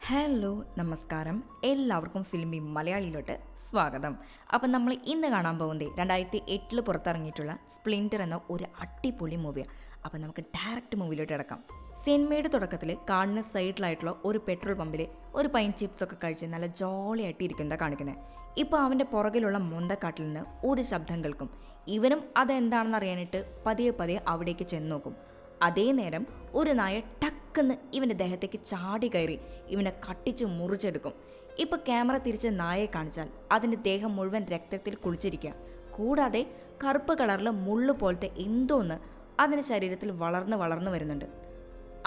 Hello നമസ്കാരം, എല്ലാവർക്കും ഫിലിമി മലയാളിയിലോട്ട് സ്വാഗതം. അപ്പം നമ്മൾ ഇന്ന് കാണാൻ പോകുന്നത് 2008 പുറത്തിറങ്ങിയിട്ടുള്ള സ്പ്ലിൻറ്റർ എന്ന ഒരു അടിപൊളി മൂവിയാണ്. അപ്പം നമുക്ക് ഡയറക്റ്റ് മൂവിയിലോട്ട് കിടക്കാം. സിനിമയുടെ തുടക്കത്തിൽ കാടിന് സൈഡിലായിട്ടുള്ള ഒരു പെട്രോൾ പമ്പിൽ ഒരു പൈൻ ചിപ്സൊക്കെ കഴിച്ച് നല്ല ജോളിയായിട്ട് ഇരിക്കുന്നതാണ് കാണിക്കുന്നത്. ഇപ്പോൾ അവൻ്റെ പുറകിലുള്ള മൊന്തക്കാട്ടിൽ നിന്ന് ഒരു ശബ്ദം കേൾക്കും. ഇവനും അതെന്താണെന്ന് അറിയാനായിട്ട് പതിയെ അവിടേക്ക് ചെന്ന് നോക്കും. അതേ നേരം ഒരു നായ ടക്കെന്ന് ഇവൻ്റെ ദേഹത്തേക്ക് ചാടി കയറി ഇവനെ കട്ടിച്ച് മുറിച്ചെടുക്കും. ഇപ്പോൾ ക്യാമറ തിരിച്ച് നായയെ കാണിച്ചാൽ അതിൻ്റെ ദേഹം മുഴുവൻ രക്തത്തിൽ കുളിച്ചിരിക്കുക. കൂടാതെ കറുപ്പ് കളറിൽ മുള്ളു പോലത്തെ എന്തോന്ന് അതിൻ്റെ ശരീരത്തിൽ വളർന്നു വരുന്നുണ്ട്.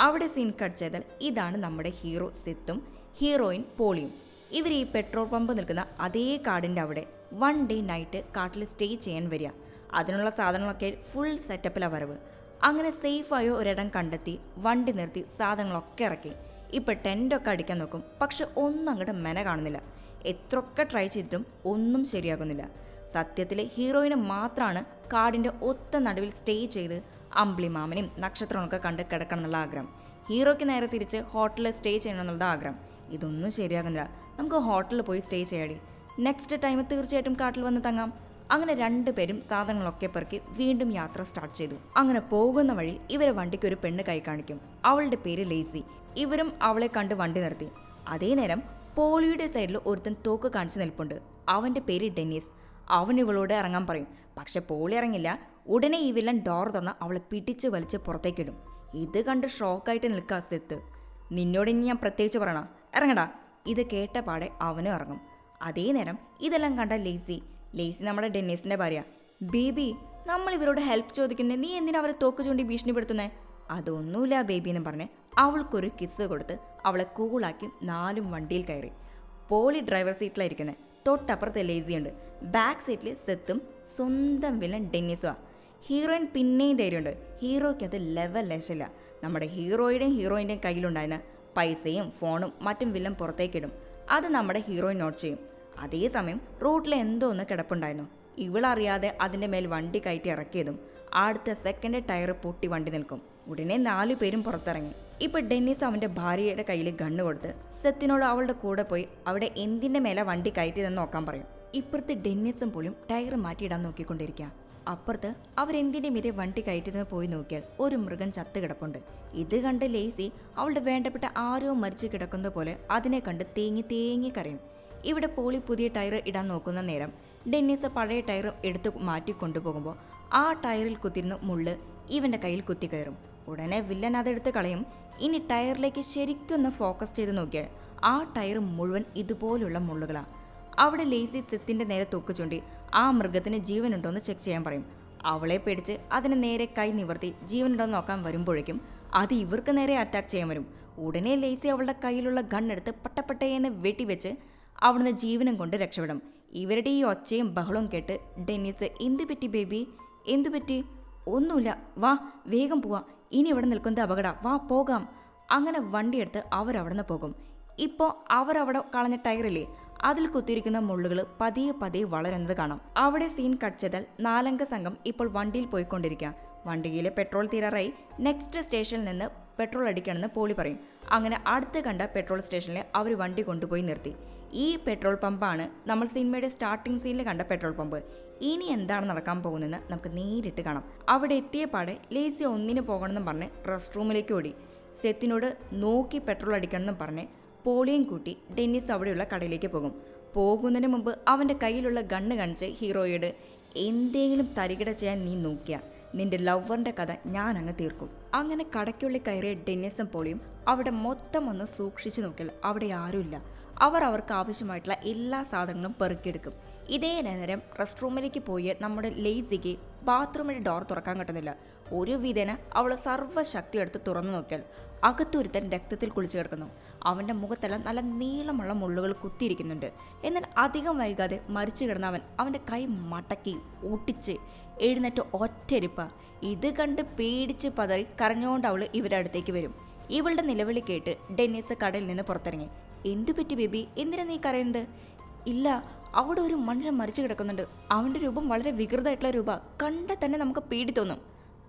അവിടെ സീൻ കട്ട് ചെയ്താൽ ഇതാണ് നമ്മുടെ ഹീറോ സെത്തും ഹീറോയിൻ പോളിയും. ഇവർ ഈ പെട്രോൾ പമ്പ് നിൽക്കുന്ന അതേ കാടിൻ്റെ അവിടെ 1 ഡേ നൈറ്റ് കാട്ടിൽ സ്റ്റേ ചെയ്യാൻ വരിക. അതിനുള്ള സാധനങ്ങളൊക്കെ ഫുൾ സെറ്റപ്പിലാണ് വരവ്. അങ്ങനെ സേഫായോ ഒരിടം കണ്ടെത്തി വണ്ടി നിർത്തി സാധനങ്ങളൊക്കെ ഇറക്കി. ഇപ്പം ടെൻ്റൊക്കെ അടിക്കാൻ നോക്കും, പക്ഷെ ഒന്നും അങ്ങോട്ട് മെന കാണുന്നില്ല. എത്രയൊക്കെ ട്രൈ ചെയ്തിട്ടും ഒന്നും ശരിയാകുന്നില്ല. സത്യത്തിൽ ഹീറോയിന് മാത്രമാണ് കാടിൻ്റെ ഒത്ത നടുവിൽ സ്റ്റേ ചെയ്ത് അമ്പിളിമാമനെയും നക്ഷത്രങ്ങളൊക്കെ കണ്ട് കിടക്കണം എന്നുള്ള ആഗ്രഹം. ഹീറോയ്ക്ക് നേരെ തിരിച്ച് ഹോട്ടലിൽ സ്റ്റേ ചെയ്യണമെന്നുള്ള ആഗ്രഹം. ഇതൊന്നും ശരിയാകുന്നില്ല. നമുക്ക് ഹോട്ടലിൽ പോയി സ്റ്റേ ചെയ്യാടി, നെക്സ്റ്റ് ടൈം തീർച്ചയായിട്ടും കാട്ടിൽ വന്ന് തങ്ങാം. അങ്ങനെ രണ്ടുപേരും സാധനങ്ങളൊക്കെ പെറുക്കി വീണ്ടും യാത്ര സ്റ്റാർട്ട് ചെയ്തു. അങ്ങനെ പോകുന്ന വഴി ഇവരെ വണ്ടിക്ക് ഒരു പെണ്ണ് കൈ കാണിക്കും. അവളുടെ പേര് ലേസി. ഇവരും അവളെ കണ്ട് വണ്ടി നിർത്തി. അതേ നേരം പോളിയുടെ സൈഡിൽ ഒരുത്തൻ തോക്ക് കാണിച്ച് നിൽപ്പുണ്ട്. അവൻ്റെ പേര് ഡെന്നീസ്. അവൻ ഇവളോട് ഇറങ്ങാൻ പറയും. പക്ഷെ പോളി ഇറങ്ങില്ല. ഉടനെ ഈ വില്ലൻ ഡോർ തുറന്ന് അവളെ പിടിച്ച് വലിച്ച് പുറത്തേക്കിടും. ഇത് കണ്ട് ഷോക്കായിട്ട് നിൽക്കുക സെത്ത്. നിന്നോട് ഇനി ഞാൻ പ്രത്യേകിച്ച് പറയണ, ഇറങ്ങടാ. ഇത് കേട്ട പാടെ അവനും ഇറങ്ങും. അതേ നേരം ഇതെല്ലാം കണ്ട ലേസി നമ്മുടെ ഡെന്നീസിൻ്റെ ഭാര്യ, ബേബി നമ്മൾ ഇവരോട് ഹെൽപ്പ് ചോദിക്കുന്നത്, നീ എന്തിനാ അവരെ തോക്ക് ചൂണ്ടി ഭീഷണിപ്പെടുത്തുന്നേ? അതൊന്നുമില്ല ബേബി എന്ന് പറഞ്ഞ് അവൾക്കൊരു കിസ് കൊടുത്ത് അവളെ കൂളാക്കി 4 വണ്ടിയിൽ കയറി. പോളി ഡ്രൈവർ സീറ്റിലായിരിക്കുന്നത്. തൊട്ടപ്പുറത്ത് ലേസിയുണ്ട്. ബാക്ക് സീറ്റിൽ സെത്തും സ്വന്തം വില്ലൻ ഡെന്നീസുമാണ്. ഹീറോയിൻ പിന്നെയും ധൈര്യമുണ്ട്. ഹീറോയ്ക്ക് അത് ലെവൽ ലേശമില്ല. നമ്മുടെ ഹീറോയിൻ്റെയും കയ്യിലുണ്ടായിരുന്ന പൈസയും ഫോണും മറ്റും വില്ലൻ പുറത്തേക്കിടും. അത് നമ്മുടെ ഹീറോയിൻ നോട്ട് ചെയ്യും. അതേസമയം റോഡിൽ എന്തോ ഒന്ന് കിടപ്പുണ്ടായിരുന്നു. ഇവളറിയാതെ അതിൻ്റെ മേൽ വണ്ടി കയറ്റി ഇറക്കിയതും അടുത്ത സെക്കൻഡ് ടയർ പൊട്ടി വണ്ടി നിൽക്കും. ഉടനെ 4 പേരും പുറത്തിറങ്ങി. ഇപ്പം ഡെന്നീസ് അവൻ്റെ ഭാര്യയുടെ കയ്യിൽ ഗണ്ണ് കൊടുത്ത് സെത്തിനോട് അവളുടെ കൂടെ പോയി അവിടെ എന്തിൻ്റെ മേലെ വണ്ടി കയറ്റിയതെന്ന് നോക്കാൻ പറയും. ഇപ്പുറത്ത് ഡെന്നീസും പോലും ടയർ മാറ്റിയിടാൻ നോക്കിക്കൊണ്ടിരിക്കുക. അപ്പുറത്ത് അവരെന്തിൻ്റെ മീതെ വണ്ടി കയറ്റിയതെന്ന് പോയി നോക്കിയാൽ ഒരു മൃഗം ചത്ത് കിടപ്പുണ്ട്. ഇത് കണ്ട് ലേസി അവളുടെ വേണ്ടപ്പെട്ട ആരോ മരിച്ചു കിടക്കുന്ന പോലെ അതിനെ കണ്ട് തേങ്ങി കരയും. ഇവിടെ പോളി പുതിയ ടയർ ഇടാൻ നോക്കുന്ന നേരം ഡെന്നീസ് പഴയ ടയർ എടുത്ത് മാറ്റി കൊണ്ടുപോകുമ്പോൾ ആ ടയറിൽ കുത്തിരുന്ന മുള്ള് ഇവൻ്റെ കയ്യിൽ കുത്തിക്കയറും. ഉടനെ വില്ലൻ അതെടുത്ത് കളയും. ഇനി ടയറിലേക്ക് ശരിക്കൊന്ന് ഫോക്കസ് ചെയ്ത് നോക്കിയാൽ ആ ടയർ മുഴുവൻ ഇതുപോലുള്ള മുള്ളുകളാണ്. അവിടെ ലേസി സെത്തിൻ്റെ നേരെ തോക്ക് ചൂണ്ടി ആ മൃഗത്തിന് ജീവനുണ്ടോയെന്ന് ചെക്ക് ചെയ്യാൻ പറയും. അവളെ പേടിച്ച് അതിന് നേരെ കൈ നിവർത്തി ജീവനുണ്ടോയെന്ന് നോക്കാൻ വരുമ്പോഴേക്കും അത് ഇവർക്ക് നേരെ അറ്റാക്ക് ചെയ്യാൻ വരും. ഉടനെ ലേസി അവളുടെ കയ്യിലുള്ള ഗണ്ണെടുത്ത് പട്ടപ്പട്ടയെന്ന് വെട്ടിവെച്ച് അവിടുന്ന് ജീവനും കൊണ്ട് രക്ഷപ്പെടും. ഇവരുടെ ഈ ഒച്ചയും ബഹളവും കേട്ട് ഡെന്നീസ്, എന്തു പറ്റി ബേബി, എന്തു പറ്റി? ഒന്നുമില്ല, വാ വേഗം പോവാം, ഇനി ഇവിടെ നിൽക്കുന്നത് അപകട, വാ പോകാം. അങ്ങനെ വണ്ടിയെടുത്ത് അവരവിടുന്ന് പോകും. ഇപ്പോൾ അവരവിടെ കളഞ്ഞ ടയറില്ലേ, അതിൽ കുത്തിയിരിക്കുന്ന മുള്ളുകൾ പതിയെ വളരുന്നത് കാണാം. അവിടെ സീൻ കട്ട് ചെയ്താൽ 4 അംഗ സംഘം ഇപ്പോൾ വണ്ടിയിൽ പോയിക്കൊണ്ടിരിക്കുക. വണ്ടിയിൽ പെട്രോൾ തീരാറായി. നെക്സ്റ്റ് സ്റ്റേഷനിൽ നിന്ന് പെട്രോൾ അടിക്കണമെന്ന് പോളി പറയും. അങ്ങനെ അടുത്ത് കണ്ട പെട്രോൾ സ്റ്റേഷനിൽ അവർ വണ്ടി കൊണ്ടുപോയി നിർത്തി. ഈ പെട്രോൾ പമ്പാണ് നമ്മൾ സിനിമയുടെ സ്റ്റാർട്ടിംഗ് സീനിൽ കണ്ട പെട്രോൾ പമ്പ്. ഇനി എന്താണ് നടക്കാൻ പോകുന്നതെന്ന് നമുക്ക് നേരിട്ട് കാണാം. അവിടെ എത്തിയ പാടെ ലേസി ഒന്നിന് പോകണമെന്നും പറഞ്ഞ് റെസ്റ്റ് റൂമിലേക്ക് ഓടി. സെത്തിനോട് നോക്കി പെട്രോൾ അടിക്കണമെന്നും പറഞ്ഞ് പോളിയും കൂട്ടി ഡെന്നീസ് അവിടെയുള്ള കടയിലേക്ക് പോകുന്നതിന് മുമ്പ് അവൻ്റെ കയ്യിലുള്ള ഗണ്ണ് കാണിച്ച് ഹീറോയോട്, എന്തെങ്കിലും തരികിട ചെയ്യാൻ നീ നോക്കിയാൽ നിന്റെ ലവറിൻ്റെ കഥ ഞാൻ അങ്ങ് തീർക്കും. അങ്ങനെ കടയ്ക്കുള്ളിൽ കയറിയ ഡെന്നീസും പോളിയും അവിടെ മൊത്തം ഒന്ന് സൂക്ഷിച്ചു നോക്കിയാൽ അവിടെ ആരുമില്ല. അവർക്ക് ആവശ്യമായിട്ടുള്ള എല്ലാ സാധനങ്ങളും പെറുക്കിയെടുക്കും. ഇതേ നേരം റെസ്റ്റ് റൂമിലേക്ക് പോയി നമ്മുടെ ലേസിക്ക് ബാത്റൂമിൻ്റെ ഡോർ തുറക്കാൻ കിട്ടുന്നില്ല. ഒരു വിധേന അവൾ സർവ്വശക്തി എടുത്ത് തുറന്നു നോക്കിയാൽ അകത്തൊരുത്തൻ രക്തത്തിൽ കുളിച്ചു കിടക്കുന്നു. അവൻ്റെ മുഖത്തെല്ലാം നല്ല നീളമുള്ള മുള്ളുകൾ കുത്തിയിരിക്കുന്നുണ്ട്. എന്നാൽ അധികം വൈകാതെ മരിച്ചു കിടന്ന അവൻ്റെ കൈ മടക്കി ഒട്ടിച്ച് എഴുന്നേറ്റ് ഒറ്റരിപ്പ. ഇത് കണ്ട് പേടിച്ച് പതറി കരഞ്ഞുകൊണ്ട് അവൾ ഇവരുടെ അടുത്തേക്ക് വരും. ഇവളുടെ നിലവിളി കേട്ട് ഡെന്നീസ് കടയിൽ നിന്ന് പുറത്തിറങ്ങി. എന്തു പറ്റി ബേബി, എന്തിനാ നീ കരയുന്നത്? ഇല്ല, അവിടെ ഒരു മനുഷ്യൻ മരിച്ചു കിടക്കുന്നുണ്ട്. അവൻ്റെ രൂപം വളരെ വികൃതമായിട്ടുള്ള രൂപ, കണ്ടാൽ തന്നെ നമുക്ക് പേടി തോന്നും.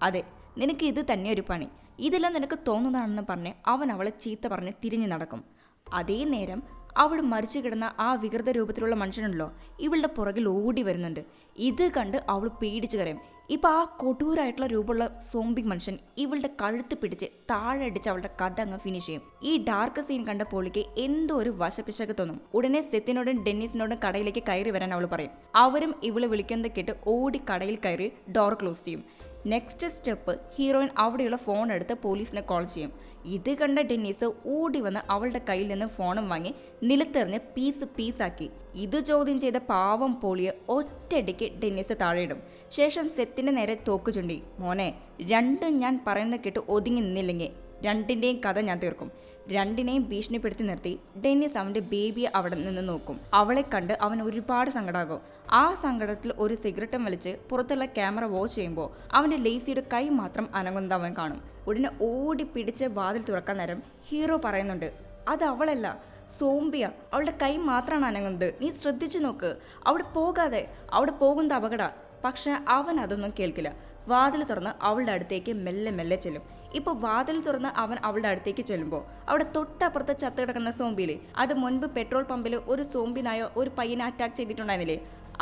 അതെ, നിനക്ക് ഇത് തന്നെ ഒരു പണി, ഇതെല്ലാം നിനക്ക് തോന്നുന്നതാണെന്ന് പറഞ്ഞ് അവൻ അവളെ ചീത്ത പറഞ്ഞ് തിരിഞ്ഞു നടക്കും. അതേ നേരം അവിടെ മരിച്ചു കിടന്ന ആ വികൃത രൂപത്തിലുള്ള മനുഷ്യനുണ്ടല്ലോ, ഇവളുടെ പുറകിൽ ഓടി വരുന്നുണ്ട്. ഇത് കണ്ട് അവൾ പേടിച്ച് കരയും. ഇപ്പം ആ കൊടൂരായിട്ടുള്ള രൂപമുള്ള സോംബി മനുഷ്യൻ ഇവളുടെ കഴുത്ത് പിടിച്ച് താഴെ അടിച്ച് അവളുടെ കഥ അങ്ങ് ഫിനിഷ് ചെയ്യും. ഈ ഡാർക്ക് സീൻ കണ്ട പോളിക്ക് എന്തോ ഒരു വശപ്പിശക്ക് തോന്നും. ഉടനെ സെത്തിനോടും ഡെന്നിസിനോടും കടയിലേക്ക് കയറി വരാൻ അവൾ പറയും. അവരും ഇവള് വിളിക്കുന്നത് കേട്ട് ഓടി കടയിൽ കയറി ഡോർ ക്ലോസ് ചെയ്യും. നെക്സ്റ്റ് സ്റ്റെപ്പ്, ഹീറോയിൻ അവിടെയുള്ള ഫോൺ എടുത്ത് പോലീസിനെ കോൾ ചെയ്യും. ഇത് കണ്ട ഡെന്നീസ് ഓടി വന്ന് അവളുടെ കയ്യിൽ നിന്ന് ഫോണും വാങ്ങി നിലത്തെറിഞ്ഞ് പീസാക്കി. ഇത് ചോദ്യം ചെയ്ത പാവം പോളിയെ ഒറ്റയടിക്ക് ഡെന്നീസ് താഴെയിടും. ശേഷം സെത്തിന്റെ നേരെ തോക്ക് ചുണ്ടി, മോനെ, രണ്ടും ഞാൻ പറയുന്ന കേട്ട് ഒതുങ്ങി നിന്നില്ലെങ്കിൽ രണ്ടിന്റെയും കഥ ഞാൻ തീർക്കും. രണ്ടിനെയും ഭീഷണിപ്പെടുത്തി നിർത്തി ഡെന്നിസ് അവന്റെ ബേബിയെ അവിടെ നിന്ന് നോക്കും. അവളെ കണ്ട് അവൻ ഒരുപാട് സങ്കടമാകും. ആ സങ്കടത്തിൽ ഒരു സിഗരറ്റും വലിച്ച് പുറത്തുള്ള ക്യാമറ വാച്ച് ചെയ്യുമ്പോൾ അവന്റെ ലേസിയുടെ കൈ മാത്രം അനങ്ങുന്നത് അവൻ കാണും. ഉടനെ ഓടി പിടിച്ച് വാതിൽ തുറക്കാൻ നേരം ഹീറോ പറയുന്നുണ്ട്, അത് അവളല്ല, സോംബിയ, അവളുടെ കൈ മാത്രമാണ് അനങ്ങുന്നത്, നീ ശ്രദ്ധിച്ചു നോക്ക്, അവിടെ പോകാതെ, അവിടെ പോകുന്നത് അപകട. പക്ഷെ അവൻ അതൊന്നും കേൾക്കില്ല. വാതിൽ തുറന്ന് അവളുടെ അടുത്തേക്ക് മെല്ലെ മെല്ലെ ചെല്ലും. ഇപ്പോൾ വാതിൽ തുറന്ന് അവൻ അവളുടെ അടുത്തേക്ക് ചെല്ലുമ്പോൾ അവിടെ തൊട്ടപ്പുറത്ത് ചത്ത് കിടക്കുന്ന സോംബിയിലെ, അത് മുൻപ് പെട്രോൾ പമ്പിൽ ഒരു സോംബി നായ ഒരു പയ്യനെ അറ്റാക്ക് ചെയ്തിട്ടുണ്ടായിരുന്നില്ലേ,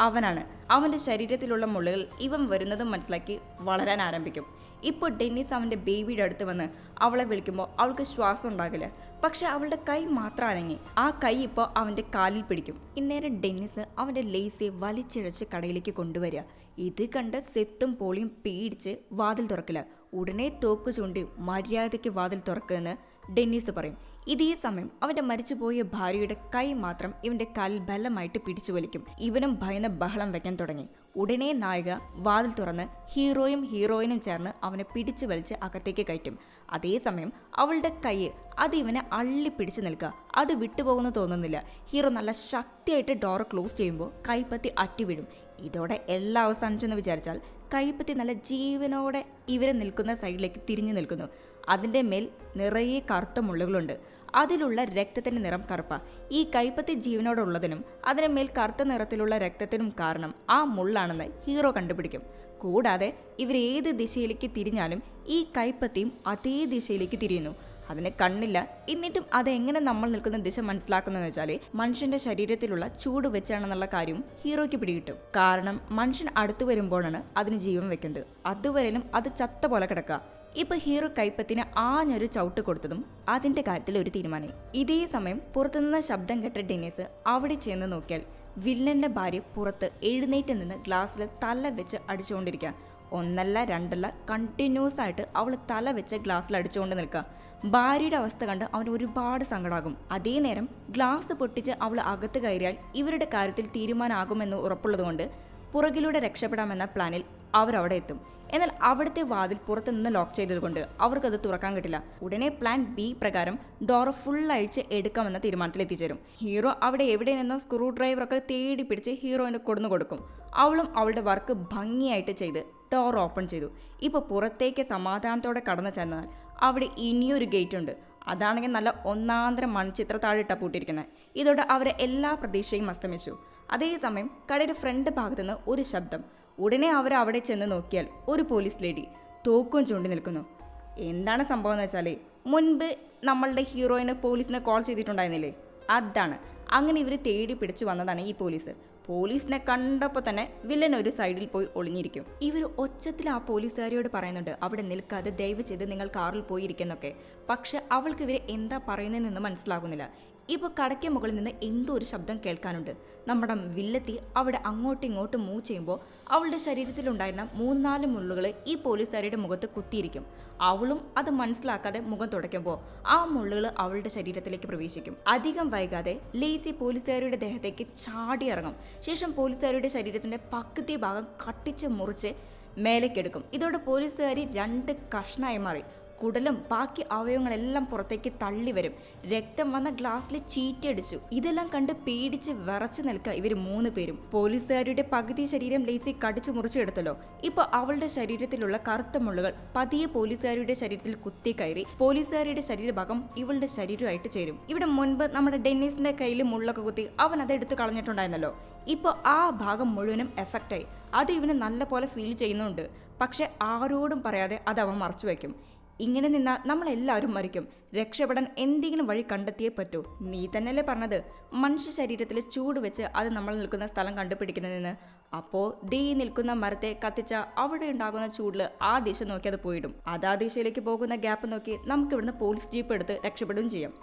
അവനാണ്. അവന്റെ ശരീരത്തിലുള്ള മുള്ളുകൾ ഇവൻ വരുന്നതും മനസ്സിലാക്കി വളരാൻ ആരംഭിക്കും. ഇപ്പോൾ ഡെന്നിസ് അവന്റെ ബേബിയുടെ അടുത്ത് വന്ന് അവളെ വിളിക്കുമ്പോൾ അവൾക്ക് ശ്വാസം ഉണ്ടാകില്ല. പക്ഷെ അവളുടെ കൈ മാത്രം അനങ്ങി. ആ കൈ ഇപ്പോൾ അവന്റെ കാലിൽ പിടിക്കും. ഇന്നേരം ഡെന്നിസ് അവന്റെ ലേസിയെ വലിച്ചിഴച്ച് കടയിലേക്ക് കൊണ്ടുവരിക. ഇത് കണ്ട് സെത്തും പോളിയും പേടിച്ച് വാതിൽ തുറക്കില്ല. ഉടനെ തോക്ക് ചൂണ്ടി മര്യാദയ്ക്ക് വാതിൽ തുറക്കുമെന്ന് ഡെന്നീസ് പറയും. ഇതേ സമയം അവന്റെ മരിച്ചുപോയ ഭാര്യയുടെ കൈ മാത്രം ഇവന്റെ കാലിൽ ബലമായിട്ട് പിടിച്ചു വലിക്കും. ഇവനും ഭയന്ന് ബഹളം വെക്കാൻ തുടങ്ങി. ഉടനെ നായിക വാതിൽ തുറന്ന് ഹീറോയും ഹീറോയിനും ചേർന്ന് അവനെ പിടിച്ചു വലിച്ച് അകത്തേക്ക് കയറ്റും. അതേസമയം അവളുടെ കൈ അത് ഇവനെ അള്ളി പിടിച്ചു നിൽക്കുക. അത് വിട്ടുപോകുന്നു തോന്നുന്നില്ല. ഹീറോ നല്ല ശക്തിയായിട്ട് ഡോർ ക്ലോസ് ചെയ്യുമ്പോൾ കൈപ്പത്തി അറ്റിവിടും. ഇതോടെ എല്ലാം അവസാനിച്ചെന്ന് വിചാരിച്ചാൽ കൈപ്പത്തി നല്ല ജീവനോടെ ഇവരെ നിൽക്കുന്ന സൈഡിലേക്ക് തിരിഞ്ഞു നിൽക്കുന്നു. അതിൻ്റെ മേൽ നിറയെ കറുത്ത മുള്ളുകളുണ്ട്. അതിലുള്ള രക്തത്തിൻ്റെ നിറം കറുപ്പ. ഈ കൈപ്പത്തി ജീവനോടെ ഉള്ളതിനും അതിന് മേൽ കറുത്ത നിറത്തിലുള്ള രക്തത്തിനും കാരണം ആ മുള്ളാണെന്ന് ഹീറോ കണ്ടുപിടിക്കും. കൂടാതെ ഇവരേത് ദിശയിലേക്ക് തിരിഞ്ഞാലും ഈ കൈപ്പത്തിയും അതേ ദിശയിലേക്ക് തിരിയുന്നു. അതിന് കണ്ണില്ല. എന്നിട്ടും അതെങ്ങനെ നമ്മൾ നിൽക്കുന്ന ദിശ മനസ്സിലാക്കുന്നതെന്ന് വെച്ചാൽ മനുഷ്യന്റെ ശരീരത്തിലുള്ള ചൂട് വെച്ചാണെന്നുള്ള കാര്യം ഹീറോയ്ക്ക് പിടികിട്ടും. കാരണം മനുഷ്യൻ അടുത്തു വരുമ്പോഴാണ് അതിന് ജീവൻ വെക്കുന്നത്. അതുവരെയും അത് ചത്ത പോലെ കിടക്കുക. ഇപ്പൊ ഹീറോ കൈപ്പത്തിന് ആഞ്ഞൊരു ചവിട്ട് കൊടുത്തതും അതിന്റെ കാര്യത്തിൽ ഒരു തീരുമാനം. ഇതേ സമയം പുറത്തുനിന്ന് ശബ്ദം കേട്ട ഡെന്നിസ് അവിടെ ചെന്ന് നോക്കിയാൽ വില്ലന്റെ ഭാര്യ പുറത്ത് എഴുന്നേറ്റ് നിന്ന് ഗ്ലാസ്സിൽ തല വെച്ച് അടിച്ചുകൊണ്ടിരിക്കുക. ഒന്നല്ല രണ്ടല്ല, കണ്ടിന്യൂസ് ആയിട്ട് അവൾ തല വെച്ച് ഗ്ലാസ്സിൽ അടിച്ചുകൊണ്ട് നിൽക്കുക. ഭാര്യയുടെ അവസ്ഥ കണ്ട് അവന് ഒരുപാട് സങ്കടമാകും. അതേ നേരം ഗ്ലാസ് പൊട്ടിച്ച് അവൾ അകത്ത് കയറിയാൽ ഇവരുടെ കാര്യത്തിൽ തീരുമാനമാകുമെന്ന് ഉറപ്പുള്ളതുകൊണ്ട് പുറകിലൂടെ രക്ഷപ്പെടാമെന്ന പ്ലാനിൽ അവരവിടെ എത്തും. എന്നാൽ അവിടുത്തെ വാതിൽ പുറത്തുനിന്ന് ലോക്ക് ചെയ്തതുകൊണ്ട് അവർക്കത് തുറക്കാൻ കിട്ടില്ല. ഉടനെ പ്ലാൻ ബി പ്രകാരം ഡോർ ഫുൾ അഴിച്ച് എടുക്കാമെന്ന തീരുമാനത്തിൽ എത്തിച്ചേരും. ഹീറോ അവിടെ എവിടെ നിന്നോ സ്ക്രൂ ഡ്രൈവറൊക്കെ തേടി പിടിച്ച് ഹീറോയിന് കൊടുന്നു കൊടുക്കും. അവളും അവളുടെ വർക്ക് ഭംഗിയായിട്ട് ചെയ്ത് ഡോർ ഓപ്പൺ ചെയ്തു. ഇപ്പോൾ പുറത്തേക്ക് സമാധാനത്തോടെ കടന്നു ചെന്നാൽ അവിടെ ഇനിയൊരു ഗേറ്റ് ഉണ്ട്. അതാണെങ്കിൽ നല്ല ഒന്നാന്തരം മൺചിത്ര താഴിട്ട പൂട്ടിയിരിക്കുന്നത്. ഇതോടെ അവരെ എല്ലാ പ്രതീക്ഷയും അസ്തമിച്ചു. അതേസമയം കടയുടെ ഫ്രണ്ട് ഭാഗത്തുനിന്ന് ഒരു ശബ്ദം. ഉടനെ അവർ അവിടെ ചെന്ന് നോക്കിയാൽ ഒരു പോലീസ് ലേഡി തോക്കും ചൂണ്ടി നിൽക്കുന്നു. എന്താണ് സംഭവം എന്ന് വെച്ചാൽ മുൻപ് നമ്മളുടെ ഹീറോയിന് പോലീസിനെ കോൾ ചെയ്തിട്ടുണ്ടായിരുന്നില്ലേ, അതാണ്. അങ്ങനെ ഇവർ തേടി പിടിച്ചു വന്നതാണ് ഈ പോലീസ്. പോലീസിനെ കണ്ടപ്പോൾ തന്നെ വില്ലൻ ഒരു സൈഡിൽ പോയി ഒളിഞ്ഞിരിക്കും. ഇവർ ഒച്ചത്തിൽ ആ പോലീസുകാരിയോട് പറയുന്നുണ്ട്, അവിടെ നിൽക്കാതെ ദയവ് ചെയ്ത് നിങ്ങൾ കാറിൽ പോയി ഇരിക്കുന്നൊക്കെ. പക്ഷെ അവൾക്ക് ഇവർ എന്താ പറയുന്നതെന്ന് മനസ്സിലാകുന്നില്ല. ഇപ്പോൾ കടയ്ക്ക് മുകളിൽ നിന്ന് എന്തോ ഒരു ശബ്ദം കേൾക്കാനുണ്ട്. നമ്മുടെ വില്ലത്തി അവിടെ അങ്ങോട്ടും ഇങ്ങോട്ടും മൂവ് ചെയ്യുമ്പോൾ അവളുടെ ശരീരത്തിലുണ്ടായിരുന്ന 3-4 മുള്ളുകൾ ഈ പോലീസുകാരിയുടെ മുഖത്ത് കുത്തിയിരിക്കും. അവളും അത് മനസ്സിലാക്കാതെ മുഖം തുടയ്ക്കുമ്പോൾ ആ മുള്ളുകൾ അവളുടെ ശരീരത്തിലേക്ക് പ്രവേശിക്കും. അധികം വൈകാതെ ലേസി പോലീസുകാരിയുടെ ദേഹത്തേക്ക് ചാടിയിറങ്ങും. ശേഷം പോലീസുകാരിയുടെ ശരീരത്തിന്റെ പകുതി ഭാഗം കട്ടിച്ച് മുറിച്ച് മേലേക്കെടുക്കും. ഇതോടെ പോലീസുകാരി 2 കഷ്ണമായി മാറി. കുടലും ബാക്കി അവയവങ്ങളെല്ലാം പുറത്തേക്ക് തള്ളി വരും. രക്തം വന്ന ഗ്ലാസ്സിൽ ചീറ്റടിച്ചു. ഇതെല്ലാം കണ്ട് പേടിച്ച് വിറച്ചു നിൽക്കുക ഇവർ 3 പേരും. പോലീസുകാരുടെ പകുതി ശരീരം ലേസി കടിച്ചു മുറിച്ചെടുത്തല്ലോ. ഇപ്പൊ അവളുടെ ശരീരത്തിലുള്ള കറുത്ത മുള്ളുകൾ പതിയെ പോലീസുകാരുടെ ശരീരത്തിൽ കുത്തി കയറി പോലീസുകാരുടെ ശരീരഭാഗം ഇവളുടെ ശരീരമായിട്ട് ചേരും. ഇവിടെ മുൻപ് നമ്മുടെ ഡെന്നീസിന്റെ കയ്യിൽ മുള്ളൊക്കെ കുത്തി അവൻ അത് എടുത്തു കളഞ്ഞിട്ടുണ്ടായിരുന്നല്ലോ. ഇപ്പോൾ ആ ഭാഗം മുഴുവനും എഫക്റ്റായി. അത് ഇവന് നല്ല പോലെ ഫീൽ ചെയ്യുന്നുണ്ട്. പക്ഷെ ആരോടും പറയാതെ അത് അവൻ മറച്ചു വയ്ക്കും. ഇങ്ങനെ നിന്നാൽ നമ്മളെല്ലാവരും മരിക്കും. രക്ഷപ്പെടാൻ എന്തെങ്കിലും വഴി കണ്ടെത്തിയേ പറ്റൂ. നീ തന്നെയല്ലേ പറഞ്ഞത് മനുഷ്യ ശരീരത്തിൽ ചൂട് വെച്ച് അത് നമ്മൾ നിൽക്കുന്ന സ്ഥലം കണ്ടുപിടിക്കുന്നതെന്ന്. അപ്പോൾ ദേ നിൽക്കുന്ന മരത്തെ കത്തിച്ച അവിടെ ഉണ്ടാകുന്ന ചൂടിൽ ആ ദിശ നോക്കി അത് പോയിടും. അത് ആ ദിശയിലേക്ക് പോകുന്ന ഗ്യാപ്പ് നോക്കി നമുക്ക് ഇവിടുന്ന് പോലീസ് ജീപ്പ് എടുത്ത് രക്ഷപ്പെടുകയും ചെയ്യാം.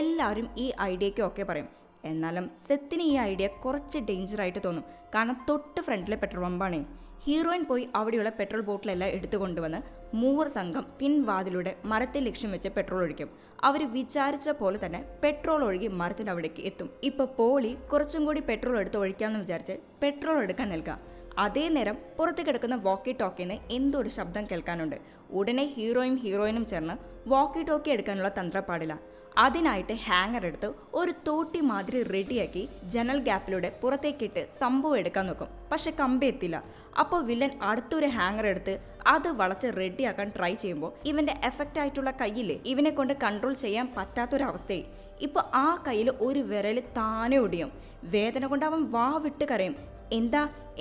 എല്ലാവരും ഈ ഐഡിയയ്ക്ക് ഒക്കെ പറയും. എന്നാലും സെത്തിന് ഈ ഐഡിയ കുറച്ച് ഡേഞ്ചറായിട്ട് തോന്നും. കാരണം തൊട്ട് ഫ്രണ്ടിലെ പെട്രോൾ പമ്പാണ്. ഹീറോയിൻ പോയി അവിടെയുള്ള പെട്രോൾ ബോട്ടിലെല്ലാം എടുത്തു കൊണ്ടുവന്ന് മൂവർ സംഘം പിൻവാതിലൂടെ മരത്തെ ലക്ഷ്യം വെച്ച് പെട്രോൾ ഒഴിക്കും. അവർ വിചാരിച്ച പോലെ തന്നെ പെട്രോൾ ഒഴുകി മരത്തിൻ്റെ അവിടേക്ക് എത്തും. ഇപ്പോൾ പോളി കുറച്ചും കൂടി പെട്രോൾ എടുത്ത് ഒഴിക്കാമെന്ന് വിചാരിച്ച് പെട്രോൾ എടുക്കാൻ നിൽക്കാം. അതേ നേരം പുറത്ത് കിടക്കുന്ന വോക്കി ടോക്കിന്ന് എന്തോ ഒരു ശബ്ദം കേൾക്കാനുണ്ട്. ഉടനെ ഹീറോയിനും ചേർന്ന് വോക്കി ടോക്കി എടുക്കാനുള്ള തന്ത്രപ്പാടില്ല. അതിനായിട്ട് ഹാങ്ങർ എടുത്ത് ഒരു തോട്ടി മാതിരി റെഡിയാക്കി ജനൽ ഗ്യാപ്പിലൂടെ പുറത്തേക്കിട്ട് സംഭവം എടുക്കാൻ നോക്കും. പക്ഷെ കമ്പി എത്തില്ല. അപ്പോൾ വില്ലൻ അടുത്തൊരു ഹാങ്ങർ എടുത്ത് അത് വളച്ച് റെഡിയാക്കാൻ ട്രൈ ചെയ്യുമ്പോൾ ഇവന്റെ എഫക്റ്റ് ആയിട്ടുള്ള കയ്യില് ഇവനെ കൊണ്ട് കൺട്രോൾ ചെയ്യാൻ പറ്റാത്തൊരവസ്ഥയായി. ഇപ്പോൾ ആ കയ്യിൽ ഒരു വിരൽ താനെ ഒടിയും. വേദന കൊണ്ട് അവൻ വാ വിട്ട് കരയും.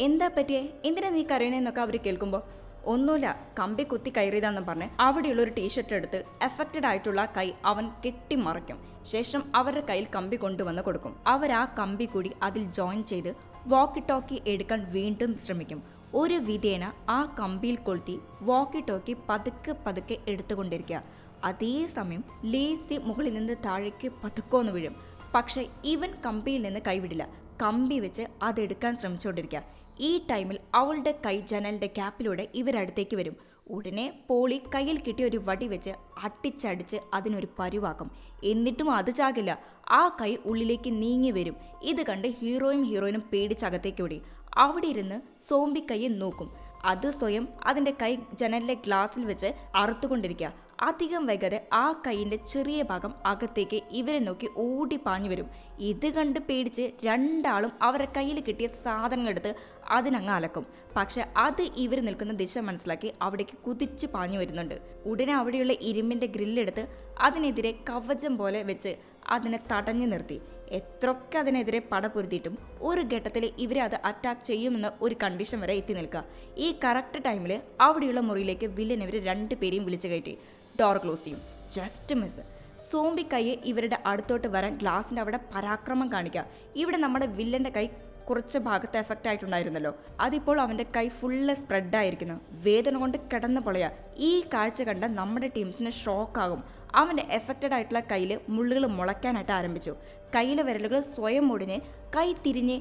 എന്താ പറ്റിയേ, എന്തിനാ നീ കരയണേന്നൊക്കെ അവർ കേൾക്കുമ്പോൾ ഒന്നുമില്ല, കമ്പി കുത്തി കയറിയതാന്ന് പറഞ്ഞ് അവിടെയുള്ള ഒരു ടീഷർട്ട് എടുത്ത് എഫക്റ്റഡ് ആയിട്ടുള്ള കൈ അവൻ കെട്ടിമറയ്ക്കും. ശേഷം അവരുടെ കയ്യിൽ കമ്പി കൊണ്ടുവന്ന് കൊടുക്കും. അവർ ആ കമ്പി കൂടി അതിൽ ജോയിൻ ചെയ്ത് വോക്കി ടോക്കി എടുക്കാൻ വീണ്ടും ശ്രമിക്കും. ഒരു വിധേന ആ കമ്പിയിൽ കൊളുത്തി വോക്കി ടോക്കി പതുക്കെ എടുത്തുകൊണ്ടിരിക്കുക. അതേസമയം ലേസി മുകളിൽ നിന്ന് താഴേക്ക് പതുക്കോന്ന് വീഴും. പക്ഷെ ഇവൻ കമ്പിയിൽ നിന്ന് കൈവിടില്ല. കമ്പി വെച്ച് അതെടുക്കാൻ ശ്രമിച്ചുകൊണ്ടിരിക്കുക. ഈ ടൈമിൽ അവളുടെ കൈ ജനലിന്റെ ഗ്യാപ്പിലൂടെ ഇവരടുത്തേക്ക് വരും. ഉടനെ പോളി കയ്യിൽ കിട്ടിയ ഒരു വടി വെച്ച് അട്ടിച്ചടിച്ച് അതിനൊരു പരുവാക്കും. എന്നിട്ടും അത് ചാകില്ല. ആ കൈ ഉള്ളിലേക്ക് നീങ്ങി വരും. ഇത് കണ്ട് ഹീറോയിനും പേടിച്ചകത്തേക്ക് ഓടി. അവിടെ ഇരുന്ന് സോംബി കൈയെ നോക്കും. അത് സ്വയം അതിൻ്റെ കൈ ജനലിലെ ഗ്ലാസ്സിൽ വെച്ച് അറുത്തുകൊണ്ടിരിക്കുക. അധികം വൈകാതെ ആ കൈയിൻ്റെ ചെറിയ ഭാഗം അകത്തേക്ക് ഇവരെ നോക്കി ഓടി പാഞ്ഞു വരും. ഇത് കണ്ട് പേടിച്ച് രണ്ടാളും അവരുടെ കയ്യിൽ കിട്ടിയ സാധനങ്ങൾ എടുത്ത് അതിനങ്ങ് അലക്കും. പക്ഷെ അത് ഇവർ നിൽക്കുന്ന ദിശ മനസ്സിലാക്കി അവിടേക്ക് കുതിച്ച് പാഞ്ഞു വരുന്നുണ്ട്. ഉടനെ അവിടെയുള്ള ഇരുമ്പിൻ്റെ ഗ്രില്ലെടുത്ത് അതിനെതിരെ കവചം പോലെ വെച്ച് അതിനെ തടഞ്ഞു നിർത്തി. എത്രയൊക്കെ അതിനെതിരെ പടപൊരുത്തിയിട്ടും ഒരു ഘട്ടത്തിൽ ഇവരെ അത് അറ്റാക്ക് ചെയ്യുമെന്ന ഒരു കണ്ടീഷൻ വരെ എത്തി നിൽക്കുക. ഈ കറക്റ്റ് ടൈമിൽ അവിടെയുള്ള മുറിയിലേക്ക് വില്ലൻ ഇവർ രണ്ടുപേരെയും വിളിച്ചു കയറ്റി. ഡോർ ക്ലോസ് ചെയ്യും. Just miss. സോംബി കൈയെ ഇവരുടെ അടുത്തോട്ട് വരാൻ ഗ്ലാസിൻ്റെ അവിടെ പരാക്രമം കാണിക്കുക. ഇവിടെ നമ്മുടെ വില്ലൻ്റെ കൈ കുറച്ച് ഭാഗത്ത് എഫക്റ്റ് ആയിട്ടുണ്ടായിരുന്നല്ലോ, അതിപ്പോൾ അവൻ്റെ കൈ ഫുള്ള് സ്പ്രെഡായിരിക്കുന്നു. വേദന കൊണ്ട് കിടന്നു പൊളയാ. ഈ കാഴ്ച കണ്ട നമ്മുടെ ടീംസിന് ഷോക്കാകും. അവൻ്റെ എഫക്റ്റഡ് ആയിട്ടുള്ള കയ്യിൽ മുള്ളുകൾ മുളയ്ക്കാനായിട്ട് ആരംഭിച്ചു. കയ്യിലെ വിരലുകൾ സ്വയം ഒടിഞ്ഞ് കൈ തിരിഞ്ഞ്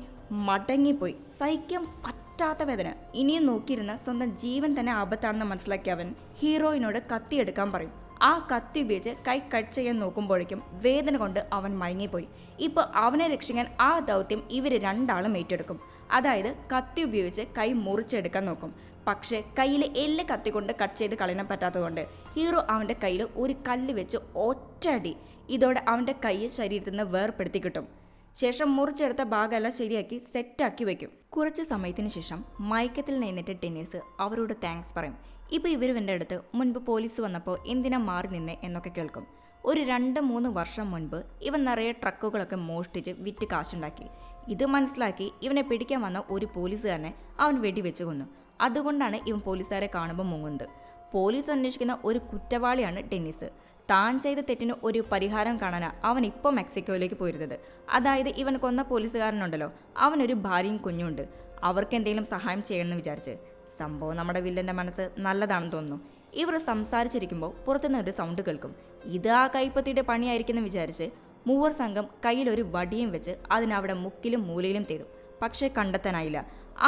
മടങ്ങിപ്പോയി. സഹിക്കാൻ പറ്റാത്ത വേദന. ഇനിയും നോക്കിയിരുന്ന സ്വന്തം ജീവൻ തന്നെ ആപത്താണെന്ന് മനസ്സിലാക്കിയ അവൻ ഹീറോയിനോട് കത്തിയെടുക്കാൻ പറയും. ആ കത്തി ഉപയോഗിച്ച് കൈ കട്ട് ചെയ്യാൻ നോക്കുമ്പോഴേക്കും വേദന കൊണ്ട് അവൻ മയങ്ങിപ്പോയി. ഇപ്പോൾ അവനെ രക്ഷിക്കാൻ ആ ദൗത്യം ഇവർ രണ്ടാളും ഏറ്റെടുക്കും. അതായത് കത്തി ഉപയോഗിച്ച് കൈ മുറിച്ചെടുക്കാൻ നോക്കും. പക്ഷേ കയ്യിൽ എല്ല് കത്തി കൊണ്ട് കട്ട് ചെയ്ത് കളയാൻ പറ്റാത്തതുകൊണ്ട് ഹീറോ അവൻ്റെ കയ്യിൽ ഒരു കല്ല് വെച്ച് ഒറ്റയടി. ഇതോടെ അവൻ്റെ കൈ ശരീരത്തിൽ നിന്ന് വേർപ്പെടുത്തി കിട്ടും. ശേഷം മുറിച്ചെടുത്ത ഭാഗമെല്ലാം ശരിയാക്കി സെറ്റാക്കി വെക്കും. കുറച്ച് സമയത്തിന് ശേഷം മയക്കത്തിൽ നിന്നിട്ട് ടെന്നീസ് അവരോട് താങ്ക്സ് പറയും. ഇപ്പോൾ ഇവരുടെ അടുത്ത് മുൻപ് പോലീസ് വന്നപ്പോൾ എന്തിനാ മാറി നിന്നേ എന്നൊക്കെ കേൾക്കും. ഒരു 2-3 വർഷം മുൻപ് ഇവൻ നിറയെ ട്രക്കുകളൊക്കെ മോഷ്ടിച്ച് വിറ്റ് കാശുണ്ടാക്കി. ഇത് മനസ്സിലാക്കി ഇവനെ പിടിക്കാൻ വന്ന ഒരു പോലീസുകാരനെ അവൻ വെടിവെച്ച് കൊന്നു. അതുകൊണ്ടാണ് ഇവൻ പോലീസുകാരെ കാണുമ്പോൾ മുങ്ങുന്നത്. പോലീസ് അന്വേഷിക്കുന്ന ഒരു കുറ്റവാളിയാണ് ടെന്നീസ്. താൻ ചെയ്ത തെറ്റിന് ഒരു പരിഹാരം കാണാനാണ് അവൻ ഇപ്പോൾ മെക്സിക്കോയിലേക്ക് പോയിരുന്നത്. അതായത് ഇവൻ കൊന്ന പോലീസുകാരനുണ്ടല്ലോ, അവനൊരു ഭാര്യയും കുഞ്ഞുണ്ട്. അവർക്ക് എന്തെങ്കിലും സഹായം ചെയ്യണമെന്ന് വിചാരിച്ച്. സംഭവം നമ്മുടെ വില്ലൻ്റെ മനസ്സ് നല്ലതാണെന്ന് തോന്നുന്നു. ഇവർ സംസാരിച്ചിരിക്കുമ്പോൾ പുറത്തുനിന്ന് ഒരു സൗണ്ട് കേൾക്കും. ഇത് ആ കൈപ്പത്തിയുടെ പണിയായിരിക്കുമെന്ന് വിചാരിച്ച് മൂവർ സംഘം കയ്യിലൊരു വടിയും വെച്ച് അതിനവിടെ മുക്കിലും മൂലയിലും തേടും. പക്ഷേ കണ്ടെത്താനായില്ല.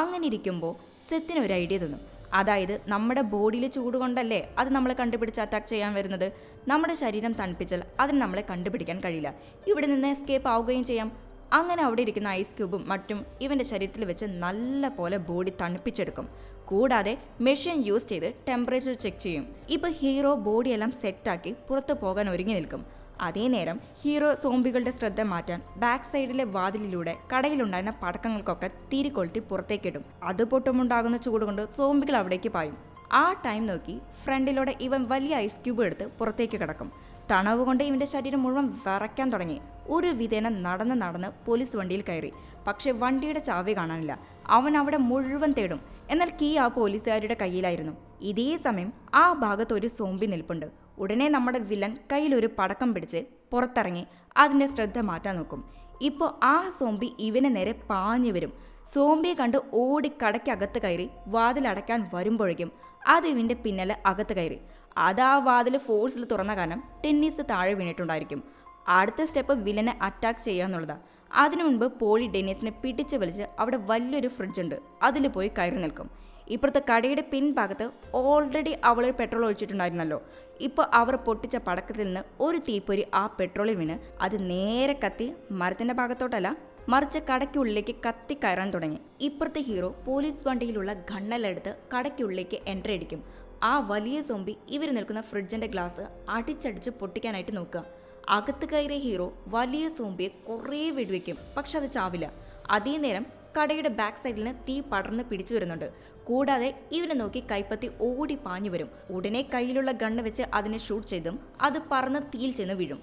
അങ്ങനെ ഇരിക്കുമ്പോൾ സെത്തിന് ഒരു ഐഡിയ തോന്നും. അതായത് നമ്മുടെ ബോഡിയിൽ ചൂട് കൊണ്ടല്ലേ അത് നമ്മളെ കണ്ടുപിടിച്ച് അറ്റാക്ക് ചെയ്യാൻ വരുന്നത്. നമ്മുടെ ശരീരം തണുപ്പിച്ചാൽ അതിന് നമ്മളെ കണ്ടുപിടിക്കാൻ കഴിയില്ല. ഇവിടെ നിന്ന് എസ്കേപ്പ് ആവുകയും ചെയ്യാം. അങ്ങനെ അവിടെ ഇരിക്കുന്ന ഐസ് ക്യൂബും മറ്റും ഇവൻ്റെ ശരീരത്തിൽ വെച്ച് നല്ല പോലെ ബോഡി തണുപ്പിച്ചെടുക്കും. കൂടാതെ മെഷീൻ യൂസ് ചെയ്ത് ടെമ്പറേച്ചർ ചെക്ക് ചെയ്യും. ഇപ്പോൾ ഹീറോ ബോഡിയെല്ലാം സെറ്റാക്കി പുറത്തു പോകാൻ ഒരുങ്ങി നിൽക്കും. അതേ നേരം ഹീറോ സോംബികളുടെ ശ്രദ്ധ മാറ്റാൻ ബാക്ക് സൈഡിലെ വാതിലിലൂടെ കടയിലുണ്ടായിരുന്ന പടക്കങ്ങൾക്കൊക്കെ തിരികൊളുത്തി പുറത്തേക്കിടും. അത് പൊട്ടുമുണ്ടാകുന്ന ചൂട് കൊണ്ട് സോംബികൾ അവിടേക്ക് പായും. ആ ടൈം നോക്കി ഫ്രണ്ടിലൂടെ ഇവൻ വലിയ ഐസ് ക്യൂബ് എടുത്ത് പുറത്തേക്ക് കിടക്കും. തണവ് കൊണ്ട് ഇവൻ്റെ ശരീരം മുഴുവൻ വിറയ്ക്കാൻ തുടങ്ങി. ഒരു വിധേന നടന്ന് പോലീസ് വണ്ടിയിൽ കയറി. പക്ഷെ വണ്ടിയുടെ ചാവി കാണാനില്ല. അവൻ അവിടെ മുഴുവൻ തേടും. എന്നാൽ കീ ആ പോലീസുകാരുടെ കയ്യിലായിരുന്നു. ഇതേ സമയം ആ ഭാഗത്ത് ഒരു സോംബി നിൽപ്പുണ്ട്. ഉടനെ നമ്മുടെ വില്ലൻ കയ്യിലൊരു പടക്കം പിടിച്ച് പുറത്തിറങ്ങി അതിൻ്റെ ശ്രദ്ധ മാറ്റാൻ നോക്കും. ഇപ്പോൾ ആ സോംബി ഇവന് നേരെ പാഞ്ഞു വരും. സോംബിയെ കണ്ട് ഓടി കടയ്ക്കകത്ത് കയറി വാതിലടയ്ക്കാൻ വരുമ്പോഴേക്കും അത് ഇവൻ്റെ പിന്നാലെ അകത്ത് കയറി. അത് ആ വാതിൽ ഫോഴ്സിൽ തുറന്ന കാരണം ടെന്നീസ് താഴെ വീണിട്ടുണ്ടായിരിക്കും. അടുത്ത സ്റ്റെപ്പ് വില്ലനെ അറ്റാക്ക് ചെയ്യുക എന്നുള്ളതാണ്. അതിനു മുൻപ് പോളി ഡെന്നീസിനെ പിടിച്ച് വലിച്ച് അവിടെ വലിയൊരു ഫ്രിഡ്ജുണ്ട്, അതിൽ പോയി കയറി നിൽക്കും. ഇപ്പുറത്തെ കടയുടെ പിൻഭാഗത്ത് ഓൾറെഡി അവൾ പെട്രോൾ ഒഴിച്ചിട്ടുണ്ടായിരുന്നല്ലോ. ഇപ്പോൾ അവർ പൊട്ടിച്ച പടക്കത്തിൽ നിന്ന് ഒരു തീപ്പൊരി ആ പെട്രോളിൽ വീണ് അത് നേരെ കത്തി മരത്തിൻ്റെ ഭാഗത്തോട്ടല്ല മറിച്ച് കടയ്ക്കുള്ളിലേക്ക് കത്തി കയറാൻ തുടങ്ങി. ഇപ്പുറത്തെ ഹീറോ പോലീസ് വണ്ടിയിലുള്ള ഗണ്ണെടുത്ത് കടയ്ക്കുള്ളിലേക്ക് എൻട്രി അടിക്കും. ആ വലിയ സോംബി ഇവർ നിൽക്കുന്ന ഫ്രിഡ്ജിൻ്റെ ഗ്ലാസ് അടിച്ചടിച്ച് പൊട്ടിക്കാനായിട്ട് നോക്കുക. അകത്ത് കയറിയ ഹീറോ വലിയ സോംബിയെ കുറേ വെടിവെക്കും, പക്ഷെ അത് ചാവില്ല. അതേ നേരം കടയുടെ ബാക്ക് സൈഡിൽ നിന്ന് തീ പടർന്ന് പിടിച്ചു വരുന്നുണ്ട്. കൂടാതെ ഇവനെ നോക്കി കൈപ്പത്തി ഓടി പാഞ്ഞു വരും. ഉടനെ കയ്യിലുള്ള ഗണ്ണ് വെച്ച് അതിനെ ഷൂട്ട് ചെയ്തും അത് പറന്ന് തീയിൽ ചെന്ന് വീഴും.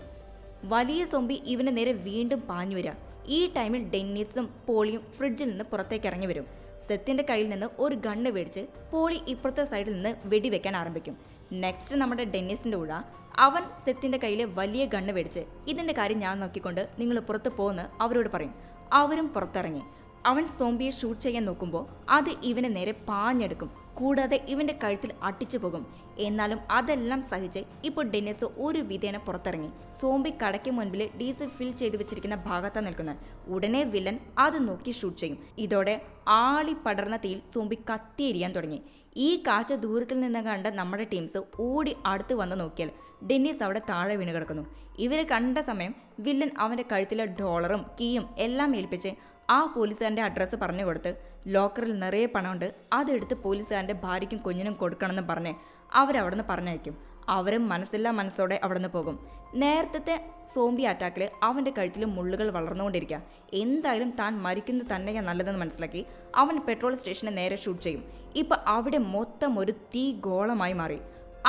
വലിയ സോംബി ഇവന് നേരെ വീണ്ടും പാഞ്ഞു വരിക. ഈ ടൈമിൽ ഡെന്നീസും പോളിയും ഫ്രിഡ്ജിൽ നിന്ന് പുറത്തേക്ക് ഇറങ്ങി വരും. സെത്തിൻ്റെ കയ്യിൽ നിന്ന് ഒരു ഗണ്ണ് മേടിച്ച് പോളി ഇപ്പുറത്തെ സൈഡിൽ നിന്ന് വെടിവെക്കാൻ ആരംഭിക്കും. നെക്സ്റ്റ് നമ്മുടെ ഡെന്നീസിൻ്റെ കൂടെ അവൻ സെത്തിൻ്റെ കയ്യിൽ വലിയ ഗണ്ണ് മേടിച്ച് ഇതിൻ്റെ കാര്യം ഞാൻ നോക്കിക്കൊണ്ട് നിങ്ങൾ പുറത്ത് പോകുമെന്ന് അവരോട് പറയും. അവരും പുറത്തിറങ്ങി. അവൻ സോംബിയെ ഷൂട്ട് ചെയ്യാൻ നോക്കുമ്പോൾ അത് ഇവനെ നേരെ പാഞ്ഞെടുക്കും. കൂടാതെ ഇവൻ്റെ കഴുത്തിൽ അടിച്ചു പോകും. എന്നാലും അതെല്ലാം സഹിച്ച് ഇപ്പോൾ ഡെന്നീസ് ഒരു വിധേന പുറത്തിറങ്ങി. സോംബി കടയ്ക്ക് മുൻപിൽ ഡീസൽ ഫിൽ ചെയ്ത് വെച്ചിരിക്കുന്ന ഭാഗത്താണ് നിൽക്കുന്നത്. ഉടനെ വില്ലൻ അത് നോക്കി ഷൂട്ട് ചെയ്യും. ഇതോടെ ആളി പടർന്ന തീയിൽ സോംബി കത്തിയെരിയാൻ തുടങ്ങി. ഈ കാഴ്ച ദൂരത്തിൽ നിന്ന് കണ്ട നമ്മുടെ ടീംസ് ഓടി അടുത്ത് വന്ന് നോക്കിയാൽ ഡെന്നീസ് അവിടെ താഴെ വീണ് കിടക്കുന്നു. ഇവരെ കണ്ട സമയം വില്ലൻ അവൻ്റെ കഴുത്തിലെ ഡോളറും കീയും എല്ലാം ഏൽപ്പിച്ച് ആ പോലീസുകാരൻ്റെ അഡ്രസ്സ് പറഞ്ഞു കൊടുത്ത് ലോക്കറിൽ നിറയെ പണമുണ്ട്, അതെടുത്ത് പോലീസുകാരൻ്റെ ഭാര്യയ്ക്കും കുഞ്ഞിനും കൊടുക്കണമെന്ന് പറഞ്ഞ് അവരവിടെ നിന്ന് പറഞ്ഞയക്കും. അവരും മനസ്സില്ലാ മനസ്സോടെ അവിടെ നിന്ന് പോകും. നേരത്തെ സോംബി അറ്റാക്കിൽ അവൻ്റെ കഴുത്തിൽ മുള്ളുകൾ വളർന്നുകൊണ്ടിരിക്കുക. എന്തായാലും താൻ മരിക്കുന്നത് തന്നെയാണ് നല്ലതെന്ന് മനസ്സിലാക്കി അവൻ പെട്രോൾ സ്റ്റേഷനെ നേരെ ഷൂട്ട് ചെയ്യും. ഇപ്പം അവിടെ മൊത്തം ഒരു തീ ഗോളമായി മാറി.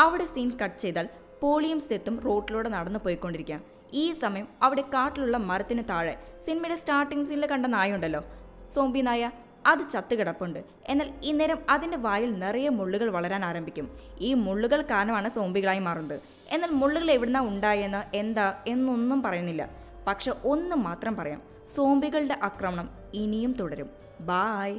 അവിടെ സീൻ കട്ട് ചെയ്താൽ പോളിയും സെത്തും റോട്ടിലൂടെ നടന്നു പോയിക്കൊണ്ടിരിക്കുക. ഈ സമയം അവിടെ കാട്ടിലുള്ള മരത്തിന് താഴെ സിനിമയുടെ സ്റ്റാർട്ടിംഗ് സീനിൽ കണ്ട നായുണ്ടല്ലോ, സോംബി നായ, അത് ചത്തു കിടപ്പുണ്ട്. എന്നാൽ ഇന്നേരം അതിൻ്റെ വായിൽ നിറയെ മുള്ളുകൾ വളരാൻ ആരംഭിക്കും. ഈ മുള്ളുകൾ കാരണമാണ് സോംബികളായി മാറുന്നത്. എന്നാൽ മുള്ളുകൾ എവിടുന്നാ ഉണ്ടായെന്ന് എന്താ എന്നൊന്നും പറയുന്നില്ല. പക്ഷെ ഒന്ന് മാത്രം പറയാം, സോംബികളുടെ ആക്രമണം ഇനിയും തുടരും. ബായ്.